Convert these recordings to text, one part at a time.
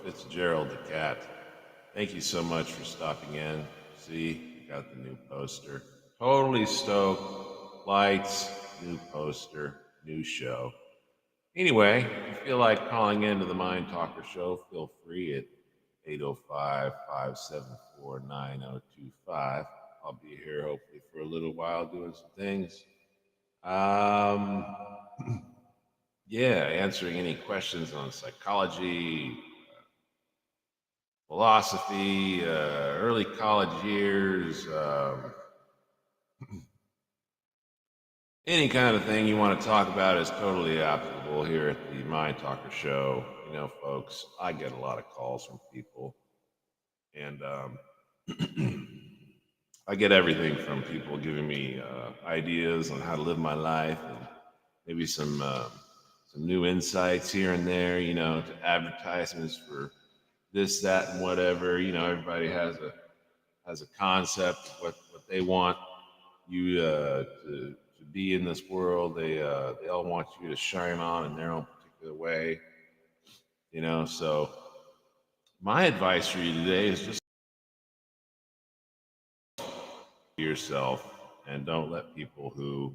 Fitzgerald the cat. Thank you so much for stopping in. See, you got the new poster. Totally stoked. Lights, new poster, new show. Anyway, if you feel like calling into the Mind Talker show, feel free at 805-574-9025. I'll be here hopefully for a little while doing some things. Yeah, answering any questions on psychology, philosophy, early college years, any kind of thing you want to talk about is totally applicable here at the Mind Talker show. You know, folks, I get a lot of calls from people, and I get everything from people giving me ideas on how to live my life, and maybe some new insights here and there. You know, to advertisements for this, that, and whatever. You know, everybody has a concept of what they want you to be in this world. They all want you to shine on in their own particular way. You know, so my advice for you today is just be yourself and don't let people who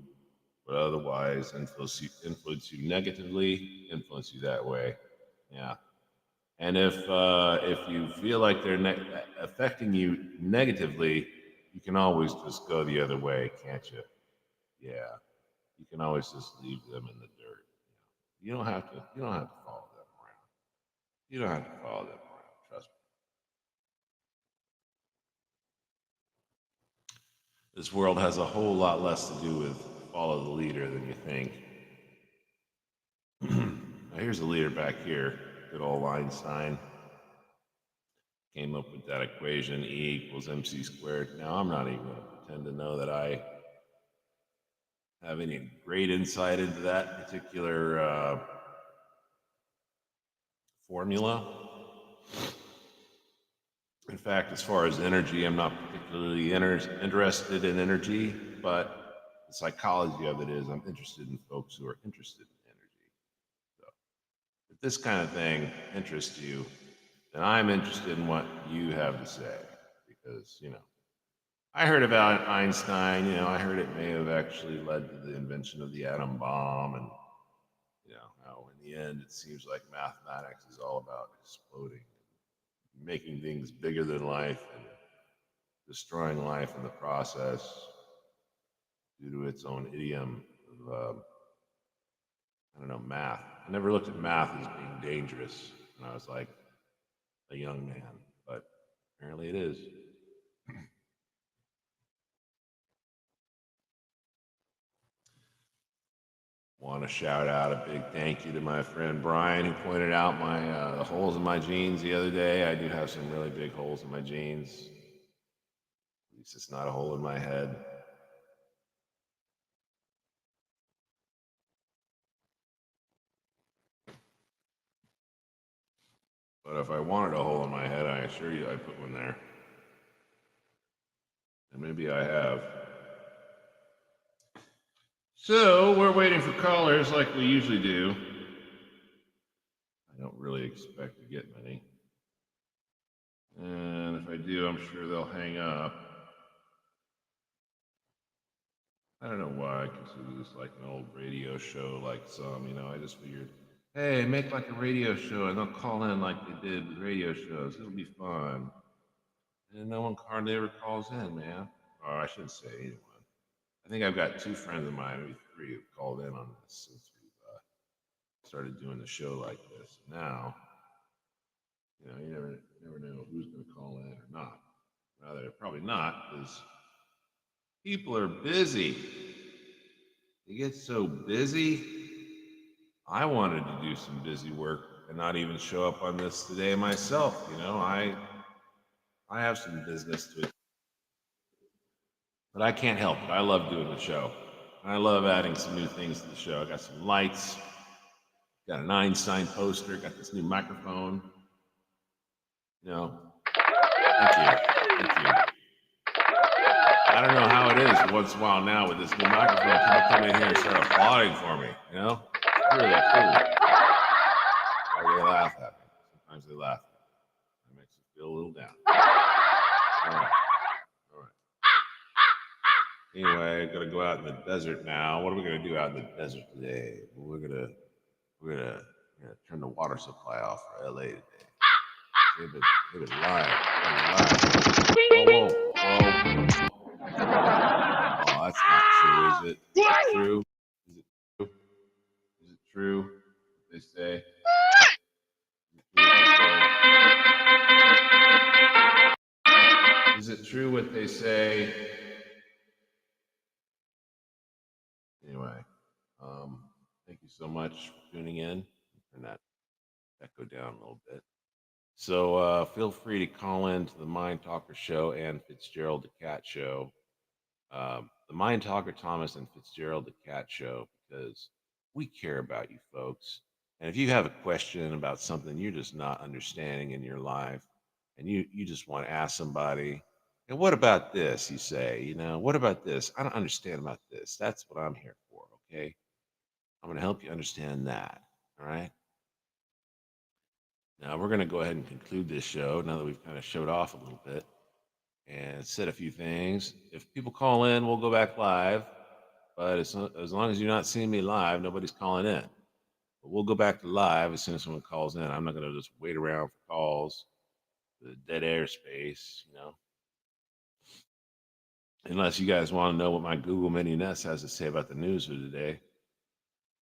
would otherwise influence you negatively influence you that way. Yeah. And if you feel like they're affecting you negatively, you can always just go the other way, can't you? Yeah, you can always just leave them in the dirt. You don't have to. You don't have to follow them around. You don't have to follow them around. Trust me. This world has a whole lot less to do with follow the leader than you think. Now here's a leader back here. Good old Einstein. Came up with that equation, E equals mc squared. Now, I'm not even going to pretend to know that I have any great insight into that particular formula. In fact, as far as energy, I'm not particularly interested in energy, but the psychology of it is I'm interested in folks who are interested in energy. So, if this kind of thing interests you, then I'm interested in what you have to say, because, you know, I heard about Einstein, you know, I heard it may have actually led to the invention of the atom bomb, and, you know, how in the end it seems like mathematics is all about exploding, making things bigger than life, and destroying life in the process due to its own idiom of, I don't know, math. I never looked at math as being dangerous when I was like a young man, but apparently it is. Want to shout out a big thank you to my friend Brian, who pointed out my the holes in my jeans the other day. I do have some really big holes in my jeans. At least it's not a hole in my head. But if I wanted a hole in my head, I assure you I'd put one there. And maybe I have. So we're waiting for callers like we usually do. I don't really expect to get many. And if I do, I'm sure they'll hang up. I don't know why I consider this like an old radio show, like some, you know, I just figured, hey, make like a radio show and they'll call in like they did with radio shows. It'll be fun. And no one hardly ever calls in, man. Or I shouldn't say anyone. I think I've got two friends of mine, maybe three, who've called in on this since we've started doing the show like this. Now, you know, you never know who's going to call in or not. Rather, probably not, because people are busy. They get so busy. I wanted to do some busy work and not even show up on this today myself. You know, I have some business to it, but I can't help it. I love doing the show. I love adding some new things to the show. I got some lights, got an Einstein poster, got this new microphone. You know, thank you. I don't know how it is once in a while now with this new microphone. People come in here and start applauding for me. You know, it's really cool. Or they laugh at me. Sometimes they laugh at me. That makes me feel a little down. All right. All right. Anyway, I'm gonna go out in the desert now. What are we gonna do out in the desert today? We're gonna turn the water supply off for LA today. They've been lying. Whoa, whoa. Oh, that's not true, is it? Is it true? Is it true? Is it true? What they say? Is it true what they say? Anyway, thank you so much for tuning in. Turn that echo down a little bit. So feel free to call in to the Mindtalker show and Fitzgerald the Cat show. The Mindtalker Thomas and Fitzgerald the Cat show, because we care about you folks. And if you have a question about something you're just not understanding in your life, and you just want to ask somebody, and what about this? You say, what about this? I don't understand about this. That's what I'm here for. Okay, I'm going to help you understand that. All right. Now we're going to go ahead and conclude this show now that we've kind of showed off a little bit and said a few things. If people call in, we'll go back live. But as long as you're not seeing me live, nobody's calling in. But we'll go back to live as soon as someone calls in. I'm not going to just wait around for calls, the dead air space, Unless you guys want to know what my Google Mini Nest has to say about the news for today.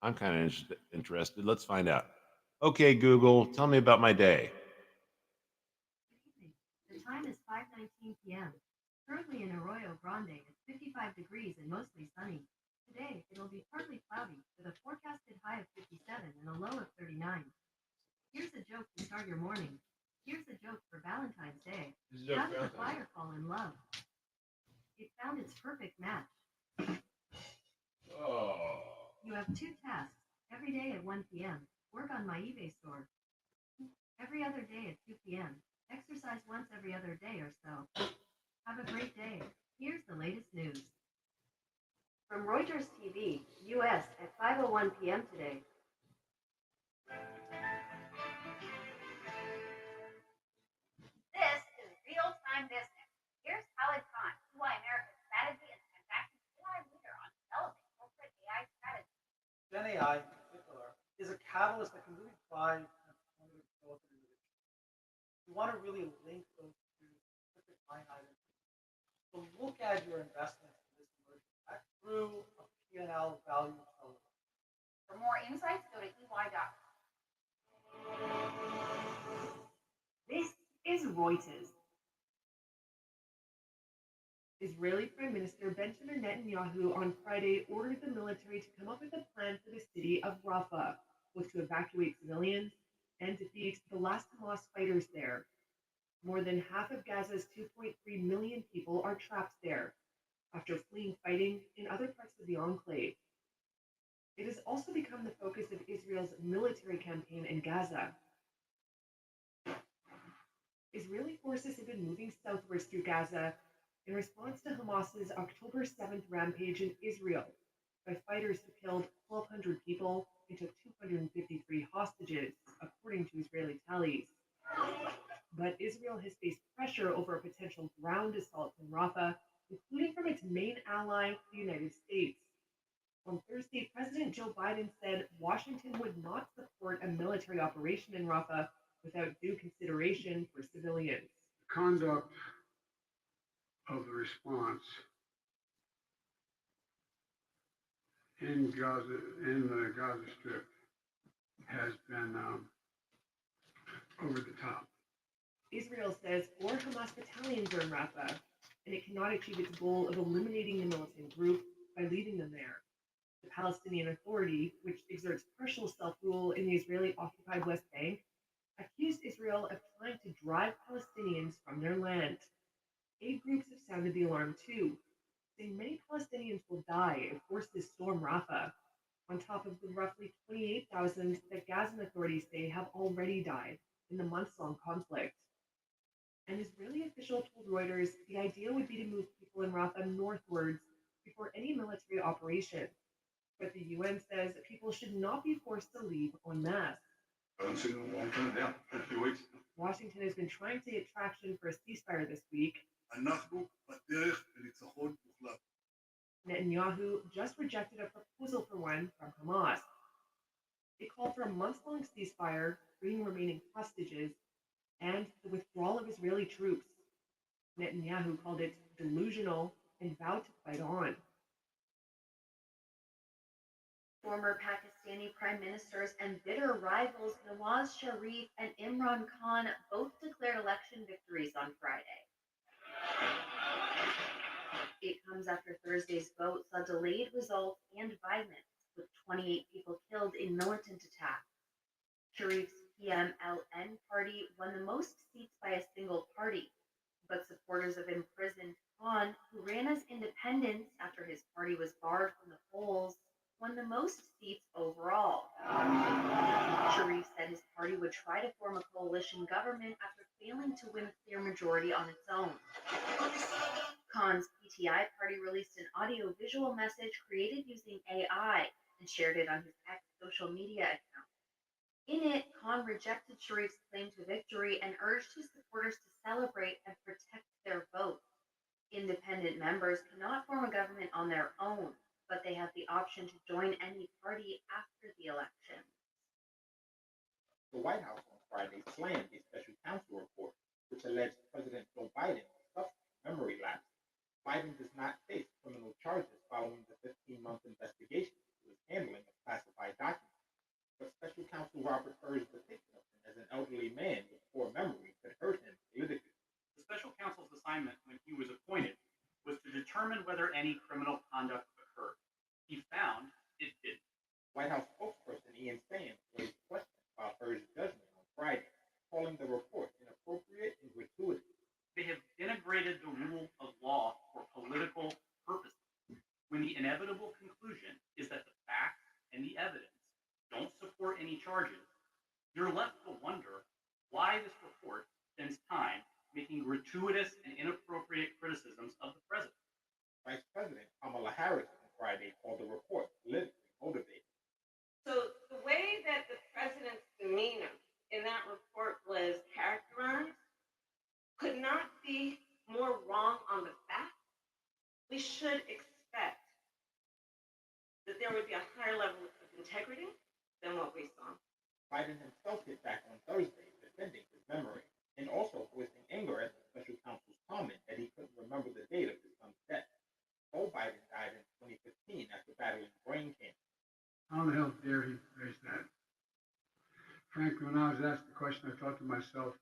I'm kind of interested. Let's find out. Okay, Google, tell me about my day. The time is 5:19 p.m. Currently in Arroyo Grande, it's 55 degrees and mostly sunny. Today, it'll be partly cloudy with a forecasted high of 57 and a low of 39. Here's a joke to start your morning. Here's a joke for Valentine's Day. How did the fire fall in love? It found its perfect match. Oh. You have two tasks. Every day at 1 p.m., work on my eBay store. Every other day at 2 p.m., exercise once every other day or so. Have a great day. Here's the latest news. From Reuters TV, U.S. at 5:01 p.m. today. This is real-time business. Here's Khalid Khan, why America's strategy and transactions AI leader on developing corporate AI strategy. Gen AI, in particular, is a catalyst that can really drive transformative growth in individuals. You want to really link those two specific line items. So look at your investments in this emerging tech through a P&L value accelerator. For more insights, go to EY.com. This is Reuters. Israeli Prime Minister Benjamin Netanyahu on Friday ordered the military to come up with a plan for the city of Rafah, which to evacuate civilians and defeat the last Hamas fighters there. More than half of Gaza's 2.3 million people are trapped there after fleeing fighting in other parts of the enclave. It has also become the focus of Israel's military campaign in Gaza. Israeli forces have been moving southwards through Gaza in response to Hamas's October 7th rampage in Israel by fighters who killed 1,200 people and took 253 hostages, according to Israeli tallies. But Israel has faced pressure over a potential ground assault in Rafah, including from its main ally, the United States. On Thursday, President Joe Biden said Washington would not support a military operation in Rafah without due consideration for civilians. The conduct of the response in Gaza, in the Gaza Strip, has been over the top. Israel says 4 Hamas battalions are in Rafah, and it cannot achieve its goal of eliminating the militant group by leaving them there. The Palestinian Authority, which exerts partial self-rule in the Israeli-occupied West Bank, accused Israel of trying to drive Palestinians from their land. Aid groups have sounded the alarm too, saying many Palestinians will die if forces storm Rafah, on top of the roughly 28,000 that Gazan authorities say have already died in the months-long conflict. An Israeli official told Reuters the idea would be to move people in Rafah northwards before any military operation, but the UN says people should not be forced to leave en masse. I haven't seen in a long time, yeah, a few weeks. Washington has been trying to get traction for a ceasefire this week. אנחנו בדרך לניצחון מוחלט. Netanyahu just rejected a proposal for one from Hamas. It called for a month-long ceasefire, freeing remaining hostages, and the withdrawal of Israeli troops. Netanyahu called it delusional and vowed to fight on. Former Pakistani prime ministers and bitter rivals Nawaz Sharif and Imran Khan both declared election victories on Friday. It comes after Thursday's vote saw delayed results and violence, with 28 people killed in militant attacks. Sharif's PMLN party won the most seats by a single party, but supporters of imprisoned Khan, who ran as independent after his party was barred from the polls, won the most seats overall. Sharif said his party would try to form a coalition government after failing to win a clear majority on its own. Khan's PTI party released an audio-visual message created using AI and shared it on his X social media account. In it, Khan rejected Sharif's claim to victory and urged his supporters to celebrate and protect their votes. Independent members cannot form a government on their own, but they have the option to join any party after the election. The White House on Friday slammed a special counsel report which alleged President Joe Biden was suffering memory lapse. Biden does not face criminal charges following the 15-month investigation into his handling of classified documents. But special counsel Robert Hur's depiction of him as an elderly man with poor memory could hurt him politically. The special counsel's assignment when he was appointed was to determine whether any criminal conduct occurred. He found it didn't. White House spokesperson Ian Sands raised questions about Hur's judgment on Friday, calling the report inappropriate and gratuitous. They have denigrated the rule of law for political purposes, when the inevitable conclusion is that the facts and the evidence don't support any charges. You're left to wonder why this report spends time making gratuitous and inappropriate criticisms of the president. Vice President Kamala Harris on Friday called the report politically motivated. So the way that the president's demeanor in that report was characterized could not be more wrong on the facts. We should expect that there would be a higher level of integrity than what we saw. Biden himself hit back on Thursday, defending his memory, and also voicing anger at the special counsel's comment that he couldn't remember the date of his son's death. Joe Biden died in 2015 after battling brain cancer. How the hell dare he raise that? Frankly, when I was asked the question, I thought to myself,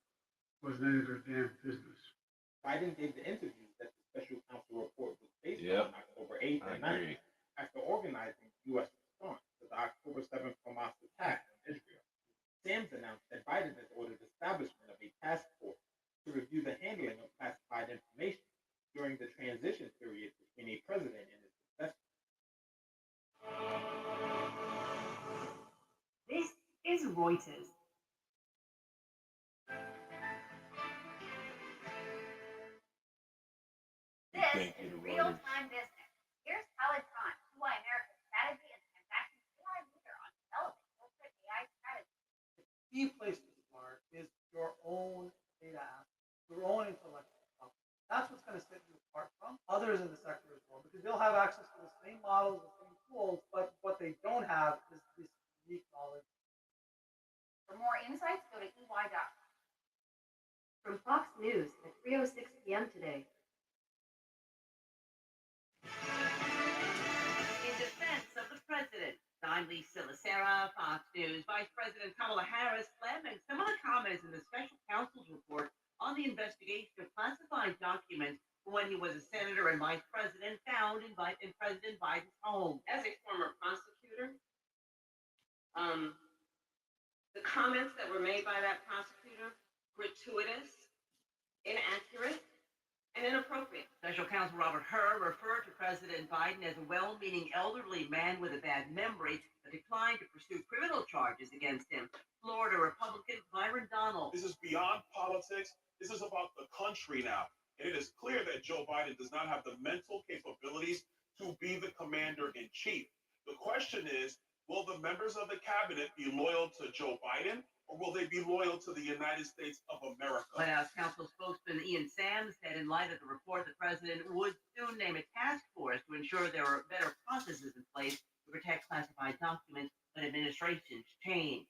wasn't any of their damn business. Biden gave the interviews that the special counsel report was based Yep, on October 8th I and 9th, agree. after organizing U.S. response to the October 7th Hamas attack on Israel. Sams announced that Biden has ordered establishment of a task force to review the handling of classified information during the transition period between a president and his successor. This is Reuters. This Thank you is to Reuters. real-time business. Here's Khalid Khan, why America's strategy and transaction AI leader on developing corporate AI strategy. The key place to start is your own data asset, your own intellectual property. That's what's going to set you apart from others in the sector as well, because they'll have access to the same models, the same tools, but what they don't have is this unique knowledge. For more insights, go to EY.com. From Fox News at 3:06 p.m. today. In defense of the president, I'm Lisa Lacera, Fox News. Vice President Kamala Harris slamming similar comments in the special counsel's report on the investigation of classified documents when he was a senator and vice president found in President Biden's home. As a former prosecutor, the comments that were made by that prosecutor, gratuitous, inaccurate, and inappropriate. Special counsel Robert Hur referred to President Biden as a well-meaning elderly man with a bad memory, but declined to pursue criminal charges against him. Florida Republican Byron Donald. This is beyond politics. This is about the country now. And it is clear that Joe Biden does not have the mental capabilities to be the commander in chief. The question is, Will the members of the cabinet be loyal to Joe Biden, or will they be loyal to the United States of America? White House counsel spokesman Ian Sams said in light of the report, the president would soon name a task force to ensure there are better processes in place to protect classified documents when administrations change.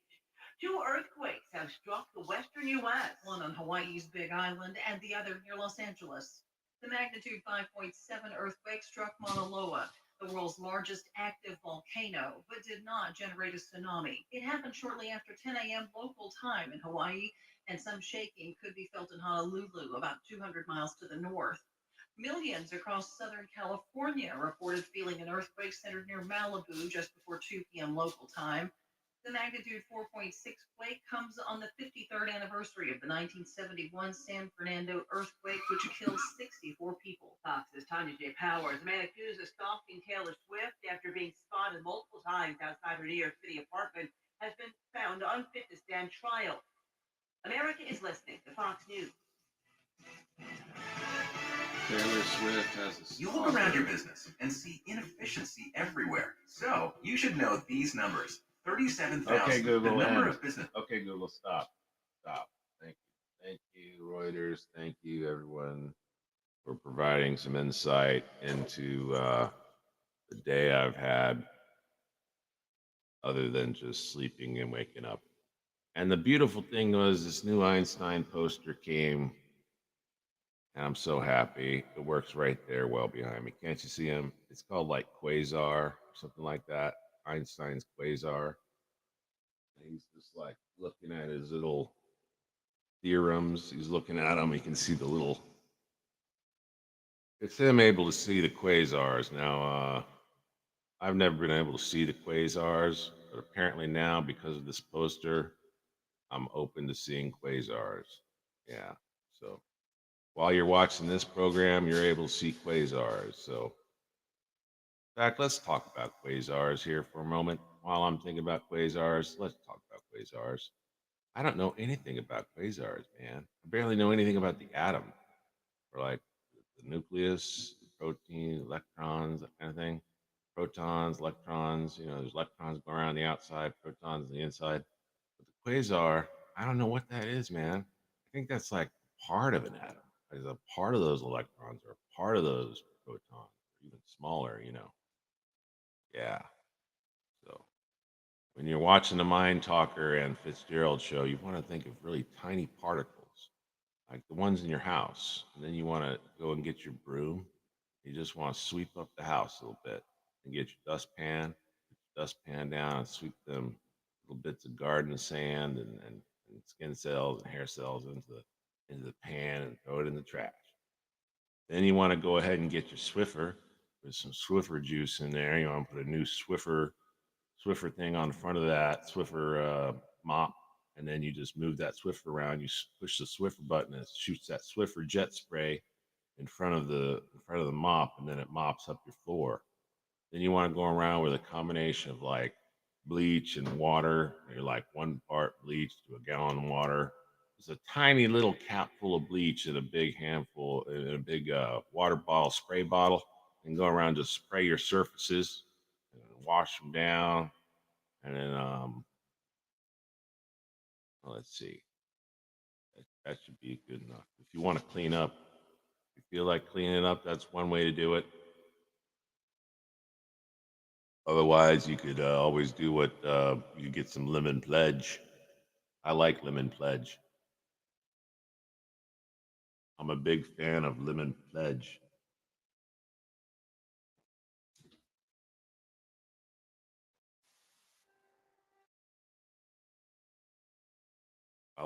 2 earthquakes have struck the western U.S. One on Hawaii's Big Island and the other near Los Angeles. The magnitude 5.7 earthquake struck Mauna Loa, the world's largest active volcano, but did not generate a tsunami. It happened shortly after 10 a.m. local time in Hawaii, and some shaking could be felt in Honolulu, about 200 miles to the north. Millions across Southern California reported feeling an earthquake centered near Malibu just before 2 p.m. local time. The magnitude 4.6 quake comes on the 53rd anniversary of the 1971 San Fernando earthquake, which killed 64 people. Fox's Tanya J. Powers, the man accused of stalking Taylor Swift after being spotted multiple times outside her New York City apartment, has been found unfit to stand trial. America is listening to Fox News. Taylor Swift has a You look around your business and see inefficiency everywhere. So you should know these numbers. 37,000. Okay, Google. The number of business. Okay, Google, stop. Stop. Thank you. Thank you, Reuters. Thank you, everyone, for providing some insight into the day I've had, other than just sleeping and waking up. And the beautiful thing was this new Einstein poster came, and I'm so happy. It works right there well behind me. Can't you see him? It's called like Quasar, something like that. Einstein's Quasar. And he's just like looking at his little theorems. He's looking at them. He can see the little. It's him able to see the quasars. Now, I've never been able to see the quasars, but apparently now, because of this poster, I'm open to seeing quasars. Yeah. So while you're watching this program, you're able to see quasars. So, in fact, let's talk about quasars here for a moment. While I'm thinking about quasars, let's talk about quasars. I don't know anything about quasars, man. I barely know anything about the atom, or like the nucleus, protein, electrons, that kind of thing. Protons, electrons, there's electrons going around the outside, protons on the inside. But the quasar, I don't know what that is, man. I think that's like part of an atom. Is a part of those electrons or part of those protons, even smaller. Yeah. So when you're watching the Mindtalker and Fitzgerald show, you want to think of really tiny particles, like the ones in your house. And then you want to go and get your broom. You just want to sweep up the house a little bit and get your dustpan down and sweep them little bits of garden sand and skin cells and hair cells into the pan and throw it in the trash. Then you want to go ahead and get your Swiffer with some Swiffer juice in there. You want to put a new Swiffer thing on the front of that Swiffer mop, and then you just move that Swiffer around. You push the Swiffer button, and it shoots that Swiffer jet spray in front of the mop, and then it mops up your floor. Then you want to go around with a combination of like bleach and water. You're like 1 part bleach to a gallon of water. It's a tiny little cap full of bleach in a big handful in a big water bottle, spray bottle, and go around just spray your surfaces and wash them down. And then let's see, that should be good enough. If you want to clean up, if you feel like cleaning up, that's one way to do it. Otherwise, you could always do what you get some lemon pledge. I like lemon pledge. I'm a big fan of lemon pledge. I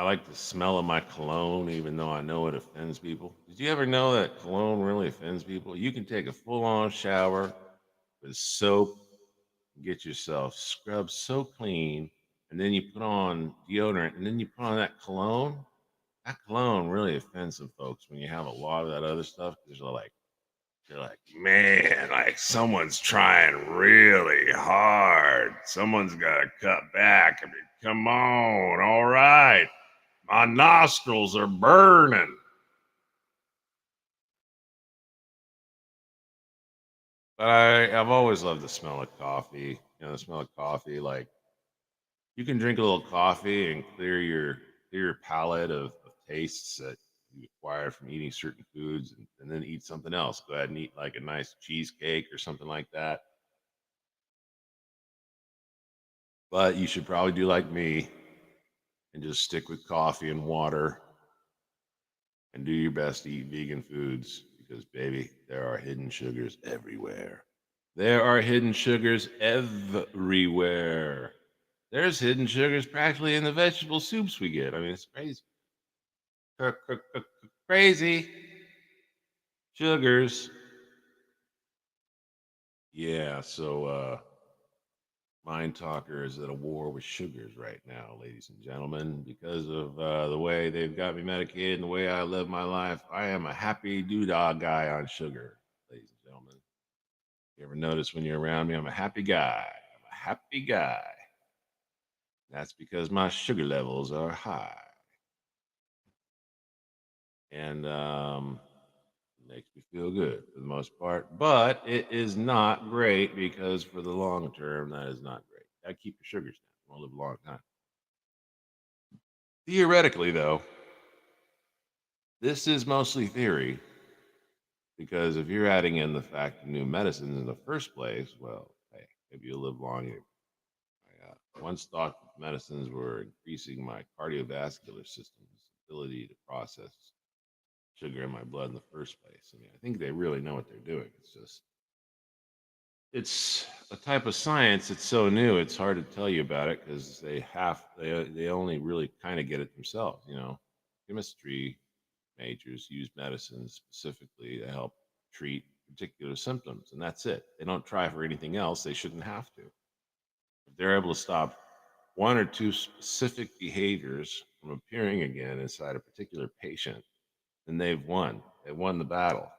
like the smell of my cologne, even though I know it offends people. Did you ever know that cologne really offends people? You can take a full-on shower with soap, get yourself scrubbed so clean, and then you put on deodorant, and then you put on that cologne. That cologne really offends some folks when you have a lot of that other stuff, because they're like, man, like someone's trying really hard. Someone's got to cut back. I mean, come on, all right. My nostrils are burning. But I've always loved the smell of coffee. the smell of coffee. Like you can drink a little coffee and clear your palate of tastes that you acquire from eating certain foods, and then eat something else. Go ahead and eat like a nice cheesecake or something like that. But you should probably do like me and just stick with coffee and water and do your best to eat vegan foods because, baby, there are hidden sugars everywhere. There are hidden sugars everywhere. There's hidden sugars practically in the vegetable soups we get. I mean, it's crazy. Crazy. Sugars. Yeah, so Mindtalker is at a war with sugars right now, ladies and gentlemen, because of the way they've got me medicated and the way I live my life. I am a happy doodah guy on sugar, ladies and gentlemen. You ever notice when you're around me, I'm a happy guy. I'm a happy guy. That's because my sugar levels are high. And makes me feel good for the most part. But it is not great because for the long term, that is not great. Gotta keep your sugars down. You want to live a long time. Theoretically, though, this is mostly theory because if you're adding in the fact of new medicines in the first place, well, hey, maybe you'll live long. I once thought that medicines were increasing my cardiovascular system's ability to process sugar in my blood in the first place. I mean, I think they really know what they're doing. It's just, it's a type of science that's so new, it's hard to tell you about it because they only really kind of get it themselves, Chemistry majors use medicine specifically to help treat particular symptoms, and that's it. They don't try for anything else. They shouldn't have to. If they're able to stop one or two specific behaviors from appearing again inside a particular patient, then they've won. They won the battle.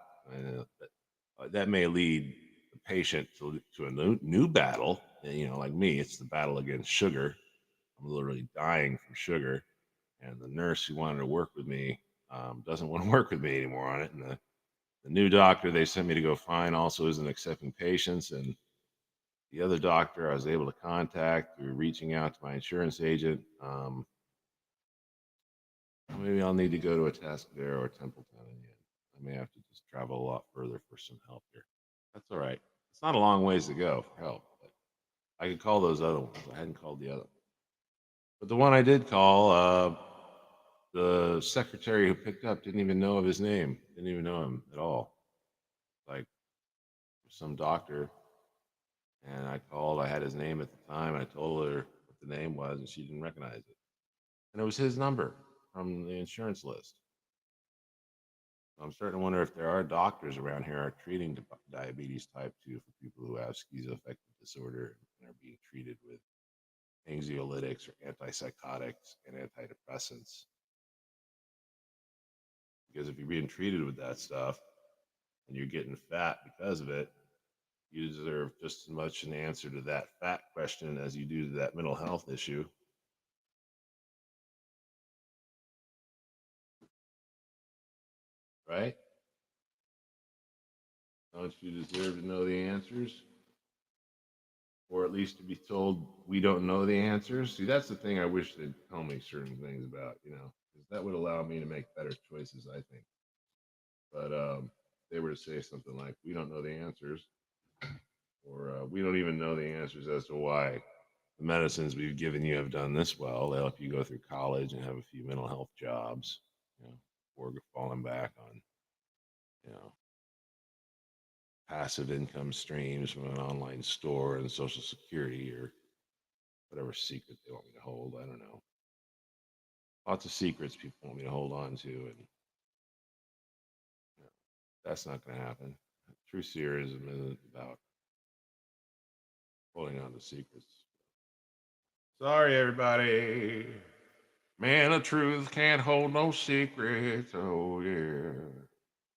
That may lead the patient to a new battle. And, like me, it's the battle against sugar. I'm literally dying from sugar, and the nurse who wanted to work with me doesn't want to work with me anymore on it. And the new doctor they sent me to go find also isn't accepting patients. And the other doctor I was able to contact through reaching out to my insurance agent. Maybe I'll need to go to a Atascadero or Templeton. And I may have to just travel a lot further for some help here. That's all right. It's not a long ways to go for help. But I could call those other ones. I hadn't called the other. But the one I did call, the secretary who picked up didn't even know of his name. Didn't even know him at all. Like some doctor. And I called. I had his name at the time. And I told her what the name was, and she didn't recognize it. And it was his number from the insurance list. I'm starting to wonder if there are doctors around here are treating diabetes type 2 for people who have schizoaffective disorder and are being treated with anxiolytics or antipsychotics and antidepressants. Because if you're being treated with that stuff and you're getting fat because of it, you deserve just as much an answer to that fat question as you do to that mental health issue. Right? Don't you deserve to know the answers? Or at least to be told we don't know the answers? See, that's the thing I wish they'd tell me certain things about, because that would allow me to make better choices, I think. But they were to say something like, we don't know the answers, or we don't even know the answers as to why the medicines we've given you have done this well. They help you go through college and have a few mental health jobs, or falling back on, you know, passive income streams from an online store and Social Security or whatever secret they want me to hold. I don't know. Lots of secrets people want me to hold on to, and that's not going to happen. True seerism isn't about holding on to secrets. Sorry, everybody. Man of truth can't hold no secrets. Oh, yeah.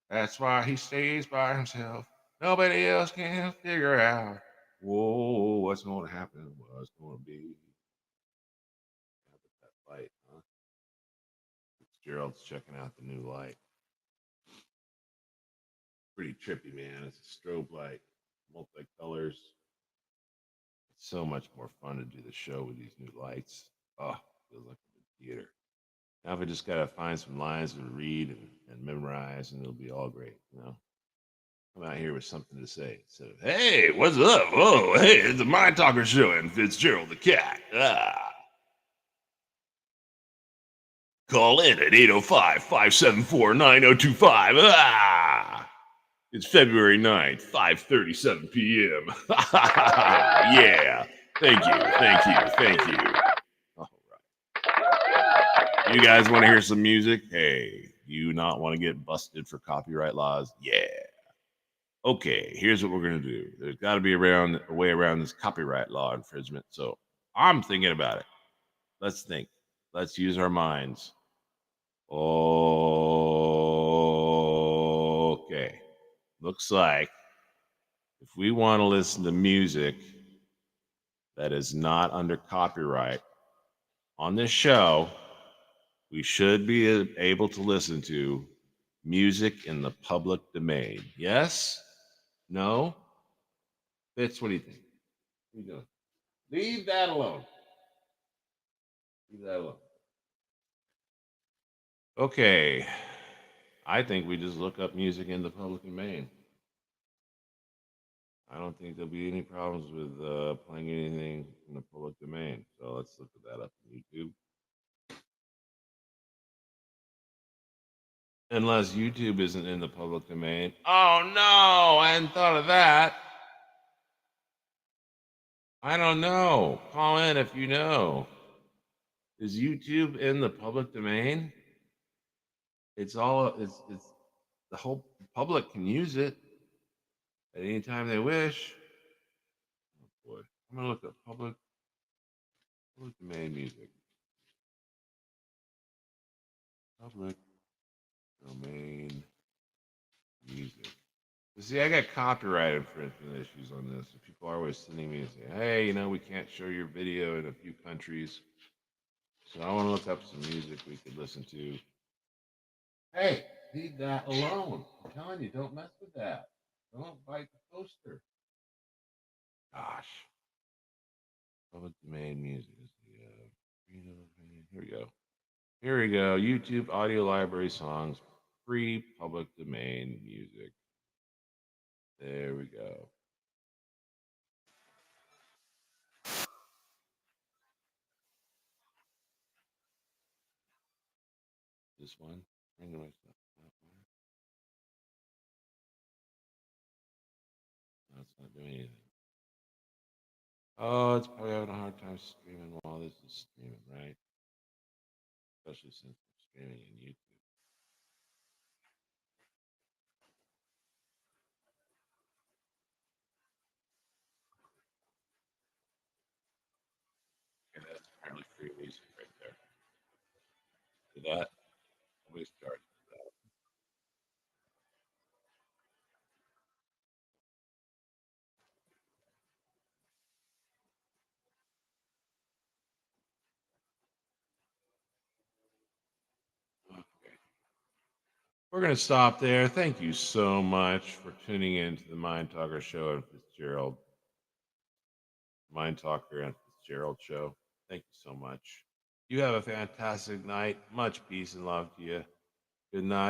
That's why he stays by himself. Nobody else can figure out, whoa, what's going to happen, what's going to be. That light, huh? Gerald's checking out the new light. Pretty trippy, man. It's a strobe light, multicolors. It's so much more fun to do the show with these new lights. Oh, feels like a theater. Now if I just gotta find some lines to read and memorize, and it'll be all great, you know. Come out here with something to say. So, hey, what's up? Oh, hey, it's the Mindtalker show and Fitzgerald the cat. Call in at 805-574-9025. It's February 9th, 5:37 p.m. Yeah. Thank you. All right. You guys want to hear some music? Hey, you not want to get busted for copyright laws? Yeah. Okay, here's what we're gonna do. There's got to be a way around this copyright law infringement. So I'm thinking about it. Let's think. Let's use our minds. Okay. Looks like if we want to listen to music that is not under copyright on this show, we should be able to listen to music in the public domain. Yes? No? Fitz, what do you think? What are you doing? Leave that alone. Leave that alone. Okay. I think we just look up music in the public domain. I don't think there'll be any problems with playing anything in the public domain. So let's look at that up on YouTube. Unless YouTube isn't in the public domain. Oh no, I hadn't thought of that. I don't know. Call in if you know. Is YouTube in the public domain? It's the whole public can use it at any time they wish. Oh boy. I'm gonna look up public domain music. Public domain music. See, I got copyright infringement issues on this. People are always sending me and saying, hey, you know, we can't show your video in a few countries. So I want to look up some music we could listen to. Hey, leave that alone. I'm telling you, don't mess with that. Don't bite the poster. Gosh. Public domain music. Here we go. Here we go. YouTube audio library songs. Free public domain music. There we go. This one. Bring my stuff. No, it's not doing anything. Oh, it's probably having a hard time streaming while this is streaming, right? Especially since I'm streaming in YouTube. Okay, that's apparently free music right there. See that? Nobody's charged for that. Okay. We're going to stop there. Thank you so much for tuning in to the Mind Talker show and Fitzgerald. Mind Talker and Fitzgerald show. Thank you so much. You have a fantastic night. Much peace and love to you. Good night.